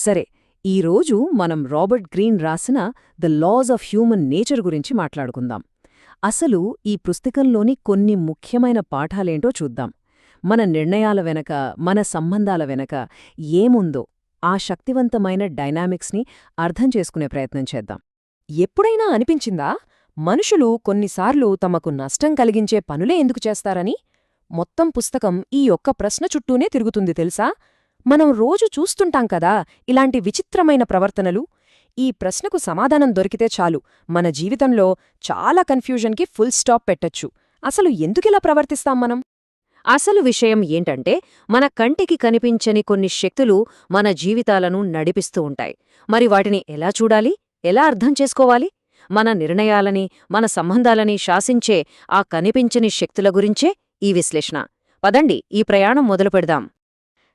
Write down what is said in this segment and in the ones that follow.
సరే, ఈరోజు మనం రాబర్ట్ గ్రీన్ రాసిన the laws of human nature గురించి మాట్లాడుకుందాం. అసలు ఈ పుస్తకంలోని కొన్ని ముఖ్యమైన పాఠాలేంటో చూద్దాం. మన నిర్ణయాల వెనక, మన సంబంధాల వెనక ఏముందో ఆ శక్తివంతమైన డైనామిక్స్ని అర్థం చేసుకునే ప్రయత్నం చేద్దాం. ఎప్పుడైనా అనిపించిందా మనుషులు కొన్నిసార్లు తమకు నష్టం కలిగించే పనులే ఎందుకు చేస్తారని? మొత్తం పుస్తకం ఈ ఒక్క ప్రశ్న చుట్టూనే తిరుగుతుంది తెలుసా? మనం రోజు చూస్తుంటాం కదా ఇలాంటి విచిత్రమైన ప్రవర్తనలు. ఈ ప్రశ్నకు సమాధానం దొరికితే చాలు మన జీవితంలో చాలా కన్ఫ్యూజన్కి ఫుల్ స్టాప్ పెట్టొచ్చు. అసలు ఎందుకిలా ప్రవర్తిస్తాం మనం? అసలు విషయం ఏంటంటే, మన కంటికి కనిపించని కొన్ని శక్తులు మన జీవితాలను నడిపిస్తూ ఉంటాయి. మరి వాటిని ఎలా చూడాలి, ఎలా అర్థం చేసుకోవాలి? మన నిర్ణయాలని, మన సంబంధాలని శాసించే ఆ కనిపించని శక్తుల గురించే ఈ విశ్లేషణ. పదండి, ఈ ప్రయాణం మొదలుపెడదాం.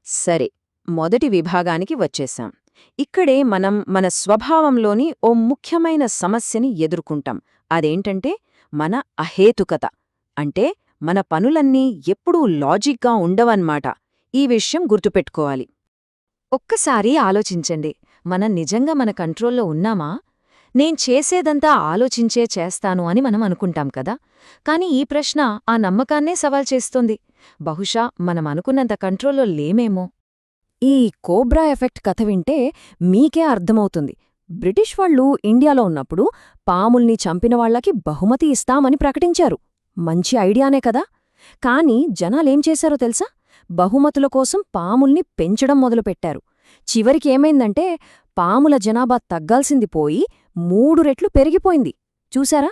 సరే, మొదటి విభాగానికి వచ్చేశాం. ఇక్కడే మనం మన స్వభావంలోని ఓ ముఖ్యమైన సమస్యని ఎదుర్కొంటాం. అదేంటంటే మన అహేతుకత. అంటే మన పనులన్నీ ఎప్పుడూ లాజిక్గా ఉండవన్నమాట. ఈ విషయం గుర్తుపెట్టుకోవాలి. ఒక్కసారి ఆలోచించండి, మనం నిజంగా మన కంట్రోల్లో ఉన్నామా? నేను చేసేదంతా ఆలోచించే చేస్తాను అని మనం అనుకుంటాం కదా. కాని ఈ ప్రశ్న ఆ నమ్మకాన్నే సవాల్ చేస్తోంది. బహుశా మనం అనుకున్నంత కంట్రోల్లో లేమేమో. ఈ కోబ్రా ఎఫెక్ట్ కథ వింటే మీకే అర్థమవుతుంది. బ్రిటిష్ వాళ్ళు ఇండియాలో ఉన్నప్పుడు పాముల్ని చంపినవాళ్లకి బహుమతి ఇస్తామని ప్రకటించారు. మంచి ఐడియానే కదా. కాని జనాలేం చేశారో తెలుసా? బహుమతుల కోసం పాముల్ని పెంచడం మొదలుపెట్టారు. చివరికి ఏమైందంటే పాముల జనాభా తగ్గాల్సింది పోయి 3 రెట్లు పెరిగిపోయింది. చూశారా?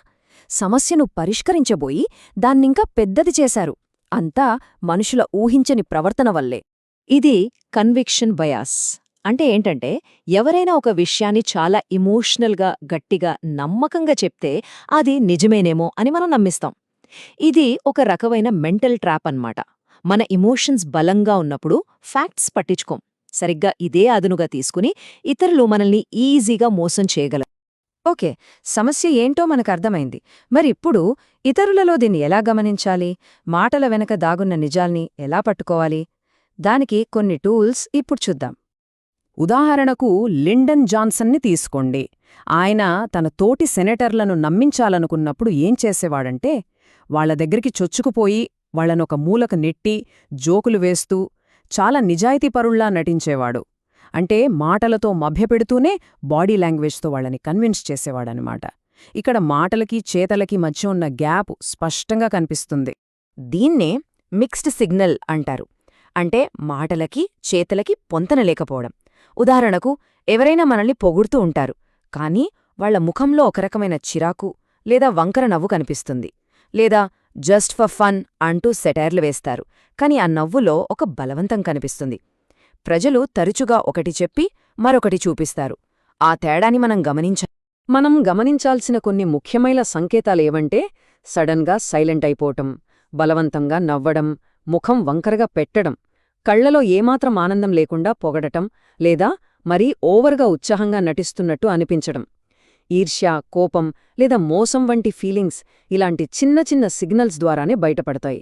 సమస్యను పరిష్కరించబోయి దాన్నింకా పెద్దది చేశారు. అంతా మనుషుల ఊహించని ప్రవర్తన వల్లే. ఇది కన్విక్షన్ బయాస్. అంటే ఏంటంటే, ఎవరైనా ఒక విషయాన్ని చాలా ఇమోషనల్గా, గట్టిగా, నమ్మకంగా చెప్తే అది నిజమేనేమో అని మనం నమ్మిస్తాం. ఇది ఒక రకమైన మెంటల్ ట్రాప్ అన్నమాట. మన ఇమోషన్స్ బలంగా ఉన్నప్పుడు ఫ్యాక్ట్స్ పట్టించుకోం. సరిగ్గా ఇదే అదునుగా తీసుకుని ఇతరులు మనల్ని ఈజీగా మోసం చేయగలరు. ఓకే, సమస్య ఏంటో మనకర్థమైంది. మరిప్పుడు ఇతరులలో దీన్ని ఎలా గమనించాలి? మాటల వెనక దాగున్న నిజాల్ని ఎలా పట్టుకోవాలి? దానికి కొన్ని టూల్స్ ఇప్పుడు చూద్దాం. ఉదాహరణకు లిండన్ జాన్సన్ని తీసుకోండి. ఆయన తన తోటి సెనేటర్లను నమ్మించాలనుకున్నప్పుడు ఏం చేసేవాడంటే, వాళ్ల దగ్గరికి చొచ్చుకుపోయి వాళ్లనొక మూలకు నెట్టి జోకులు వేస్తూ చాలా నిజాయితీపరుల్లా నటించేవాడు. అంటే మాటలతో మభ్యపెడుతూనే బాడీ లాంగ్వేజ్తో వాళ్ళని కన్విన్స్ చేసేవాడనమాట. ఇక్కడ మాటలకి చేతలకి మధ్య ఉన్న గ్యాప్ స్పష్టంగా కనిపిస్తుంది. దీన్నే మిక్స్డ్ సిగ్నల్ అంటారు. అంటే మాటలకి చేతలకి పొంతన లేకపోవడం. ఉదాహరణకు, ఎవరైనా మనల్ని పొగుడుతూ ఉంటారు, కానీ వాళ్ల ముఖంలో ఒక రకమైన చిరాకు లేదా వంకర నవ్వు కనిపిస్తుంది. లేదా జస్ట్ ఫర్ ఫన్ అంటూ సెటైర్లు వేస్తారు, కాని ఆ నవ్వులో ఒక బలవంతం కనిపిస్తుంది. ప్రజలు తరచుగా ఒకటి చెప్పి మరొకటి చూపిస్తారు. ఆ తేడాని మనం గమనించాల్సిన కొన్ని ముఖ్యమైన సంకేతాలేవంటే, సడన్గా సైలెంట్ అయిపోవటం, బలవంతంగా నవ్వడం, ముఖం వంకరగా పెట్టడం, కళ్లలో ఏమాత్రం ఆనందం లేకుండా పొగడటం, లేదా మరీ ఓవర్గా ఉత్సాహంగా నటిస్తున్నట్టు అనిపించడం. ఈర్ష్య, కోపం లేదా మోసం వంటి ఫీలింగ్స్ ఇలాంటి చిన్న చిన్న సిగ్నల్స్ ద్వారానే బయటపడతాయి.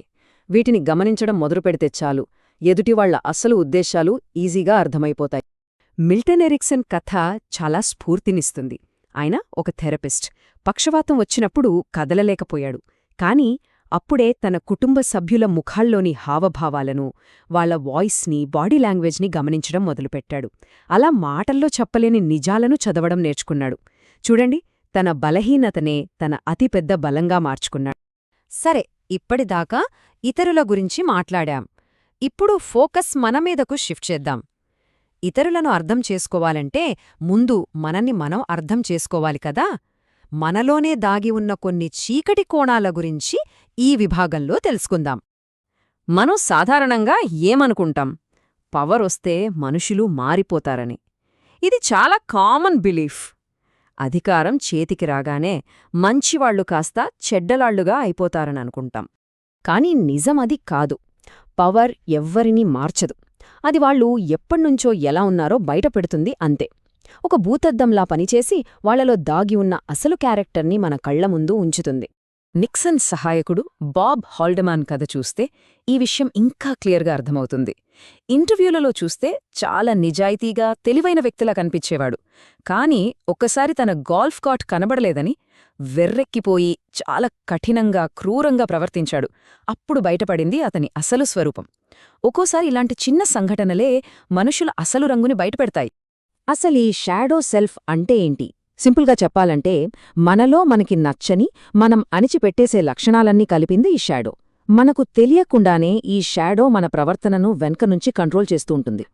వీటిని గమనించడం మొదలుపెడితే చాలు, ఎదుటివాళ్ల అసలు ఉద్దేశాలు ఈజీగా అర్థమైపోతాయి. మిల్టన్ ఎరిక్సన్ కథ చాలా స్ఫూర్తినిస్తుంది. ఆయన ఒక థెరపిస్ట్. పక్షవాతం వచ్చినప్పుడు కదలలేకపోయాడు. కాని అప్పుడే తన కుటుంబ సభ్యుల ముఖాల్లోని హావభావాలను, వాళ్ల వాయిస్ని, బాడీ లాంగ్వేజ్ని గమనించడం మొదలుపెట్టాడు. అలా మాటల్లో చెప్పలేని నిజాలను చదవడం నేర్చుకున్నాడు. చూడండి, తన బలహీనతనే తన అతిపెద్ద బలంగా మార్చుకున్నాడు. సరే, ఇప్పటిదాకా ఇతరుల గురించి మాట్లాడాం. ఇప్పుడు ఫోకస్ మన మీదకు షిఫ్ట్ చేద్దాం. ఇతరులను అర్థం చేసుకోవాలంటే ముందు మనల్ని మనం అర్థం చేసుకోవాలి కదా. మనలోనే దాగి ఉన్న కొన్ని చీకటి కోణాల గురించి ఈ విభాగంలో తెలుసుకుందాం. మనం సాధారణంగా ఏమనుకుంటాం? పవరొస్తే మనుషులు మారిపోతారని. ఇది చాలా కామన్ బిలీఫ్. అధికారం చేతికి రాగానే మంచివాళ్లు కాస్త చెడ్డలాళ్లుగా అయిపోతారననుకుంటాం. కాని నిజం అది కాదు. పవర్ ఎవ్వరినీ మార్చదు. అది వాళ్ళు ఎప్పణ్నుంచో ఎలా ఉన్నారో బయటపెడుతుంది అంతే. ఒక భూతద్దంలా పనిచేసి వాళ్లలో దాగి ఉన్న అసలు క్యారెక్టర్ని మన కళ్ల ముందు ఉంచుతుంది. నిక్సన్ సహాయకుడు బాబ్ హాల్డమాన్ కథ చూస్తే ఈ విషయం ఇంకా క్లియర్గా అర్థమవుతుంది. ఇంటర్వ్యూలలో చూస్తే చాలా నిజాయితీగా తెలివైన వ్యక్తిలా కనిపించేవాడు. కానీ ఒక్కసారి తన గాల్ఫ్ కార్ట్ కనబడలేదని వెర్రెక్కిపోయి చాలా కఠినంగా క్రూరంగా ప్రవర్తించాడు. అప్పుడు బయటపడింది అతని అసలు స్వరూపం. ఒక్కోసారి ఇలాంటి చిన్న సంఘటనలే మనుషుల అసలు రంగుని బయటపెడతాయి. అసలీ షాడో సెల్ఫ్ అంటే ఏంటి? సింపుల్గా చెప్పాలంటే మనలో మనకి నచ్చని, మనం అణిచిపెట్టేసే లక్షణాలన్నీ కలిపింది ఈ షాడో. మనకు తెలియకుండానే ఈ షాడో మన ప్రవర్తనను వెనకనుంచి కంట్రోల్ చేస్తూ ఉంటుంది.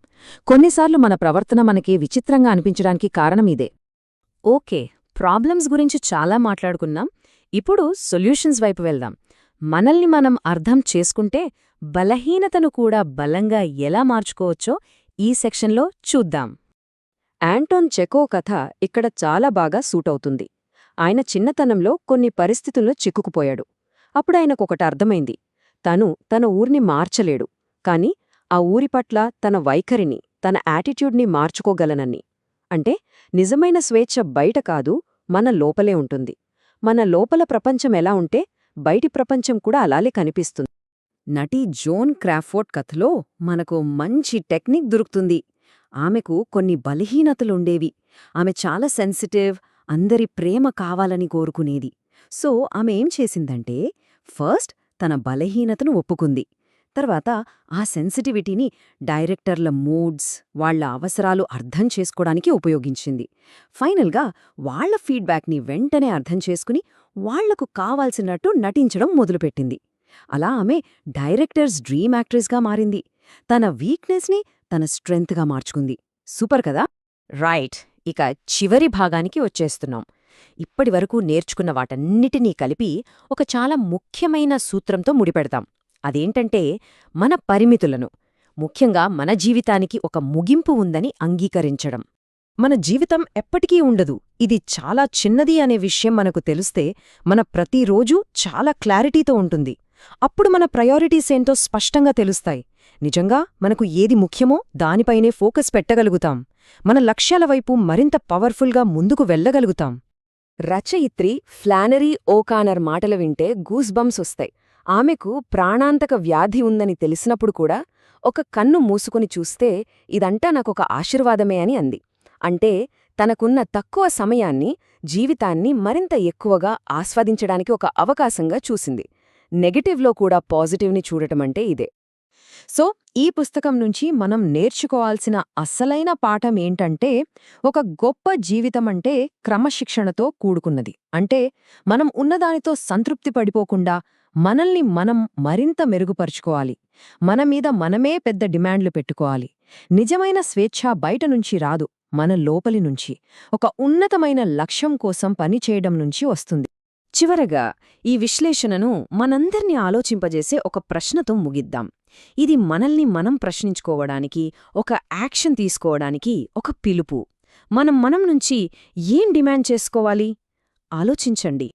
కొన్నిసార్లు మన ప్రవర్తన మనకి విచిత్రంగా అనిపించడానికి కారణం ఇదే. ఓకే, ప్రాబ్లమ్స్ గురించి చాలా మాట్లాడుకున్నాం. ఇప్పుడు సొల్యూషన్స్ వైపు వెళ్దాం. మనల్ని మనం అర్థం చేసుకుంటే బలహీనతను కూడా బలంగా ఎలా మార్చుకోవచ్చో ఈ సెక్షన్లో చూద్దాం. యాంటోన్ చెకోవ్ కథ ఇక్కడ చాలా బాగా సూటవుతుంది. ఆయన చిన్నతనంలో కొన్ని పరిస్థితుల్లో చిక్కుకుపోయాడు. అప్పుడాయనకొకటి అర్థమైంది. తన ఊరిని మార్చలేడు, కాని ఆ ఊరి పట్ల తన వైఖరిని, తన యాటిట్యూడ్ని మార్చుకోగలనని. అంటే నిజమైన స్వేచ్ఛ బయట కాదు, మన లోపలే ఉంటుంది. మన లోపల ప్రపంచం ఎలా ఉంటే బయటి ప్రపంచం కూడా అలాగే కనిపిస్తుంది. నటి జోన్ క్రాఫోర్డ్ కథలో మనకు మంచి టెక్నిక్ దొరుకుతుంది. ఆమెకు కొన్ని బలహీనతలుండేవి. ఆమె చాలా సెన్సిటివ్, అందరి ప్రేమ కావాలని కోరుకునేది. సో ఆమె ఏం చేసిందంటే, ఫస్ట్ తన బలహీనతను ఒప్పుకుంది. తర్వాత ఆ సెన్సిటివిటీని డైరెక్టర్ల మూడ్స్, వాళ్ల అవసరాలు అర్థం చేసుకోవడానికి ఉపయోగించింది. ఫైనల్గా వాళ్ల ఫీడ్బ్యాక్ని వెంటనే అర్థం చేసుకుని వాళ్లకు కావాల్సినట్టు నటించడం మొదలుపెట్టింది. అలా ఆమె డైరెక్టర్స్ డ్రీమ్ యాక్ట్రెస్గా మారింది. తన వీక్నెస్ని తన స్ట్రెంగ్త్గా మార్చుకుంది. సూపర్ కదా? రైట్, ఇక చివరి భాగానికి వచ్చేస్తున్నాం. ఇప్పటివరకు నేర్చుకున్న వాటన్నిటినీ కలిపి ఒక చాలా ముఖ్యమైన సూత్రంతో ముడిపెడతాం. అదేంటంటే, మన పరిమితులను, ముఖ్యంగా మన జీవితానికి ఒక ముగింపు ఉందని అంగీకరించడం. మన జీవితం ఎప్పటికీ ఉండదు, ఇది చాలా చిన్నది అనే విషయం మనకు తెలిస్తే మన ప్రతిరోజూ చాలా క్లారిటీతో ఉంటుంది. అప్పుడు మన ప్రయారిటీస్ ఏంటో స్పష్టంగా తెలుస్తాయి. నిజంగా మనకు ఏది ముఖ్యమో దానిపైనే ఫోకస్ పెట్టగలుగుతాం. మన లక్ష్యాల వైపు మరింత పవర్ఫుల్గా ముందుకు వెళ్లగలుగుతాం. రచయిత్రి ఫ్లానరీ ఓకానర్ మాటలు వింటే గూస్బంప్స్ వస్తాయి. ఆమెకు ప్రాణాంతక వ్యాధి ఉందని తెలిసినప్పుడు కూడా ఒక కన్ను మూసుకుని చూస్తే ఇదంటా నాకొక ఆశీర్వాదమే అని అంది. అంటే తనకున్న తక్కువ సమయాన్ని, జీవితాన్ని మరింత ఎక్కువగా ఆస్వాదించడానికి ఒక అవకాశంగా చూసింది. నెగటివ్లో కూడా పాజిటివ్ని చూడటమంటే ఇదే. సో ఈ పుస్తకం నుంచి మనం నేర్చుకోవాల్సిన అసలైన పాఠం ఏంటంటే, ఒక గొప్ప జీవితమంటే క్రమశిక్షణతో కూడుకున్నది. అంటే మనం ఉన్నదానితో సంతృప్తి పడిపోకుండా మనల్ని మనం మరింత మెరుగుపరుచుకోవాలి. మన మీద మనమే పెద్ద డిమాండ్లు పెట్టుకోవాలి. నిజమైన స్వేచ్ఛ బయట నుంచి రాదు, మన లోపలి నుంచి, ఒక ఉన్నతమైన లక్ష్యం కోసం పనిచేయడం నుంచి వస్తుంది. చివరగా ఈ విశ్లేషణను మనందర్నీ ఆలోచింపజేసే ఒక ప్రశ్నతో ముగిద్దాం. ఇది మనల్ని మనం ప్రశ్నించుకోవడానికి, ఒక యాక్షన్ తీసుకోవడానికి ఒక పిలుపు. మనం నుంచి ఏం డిమాండ్ చేసుకోవాలి? ఆలోచించండి.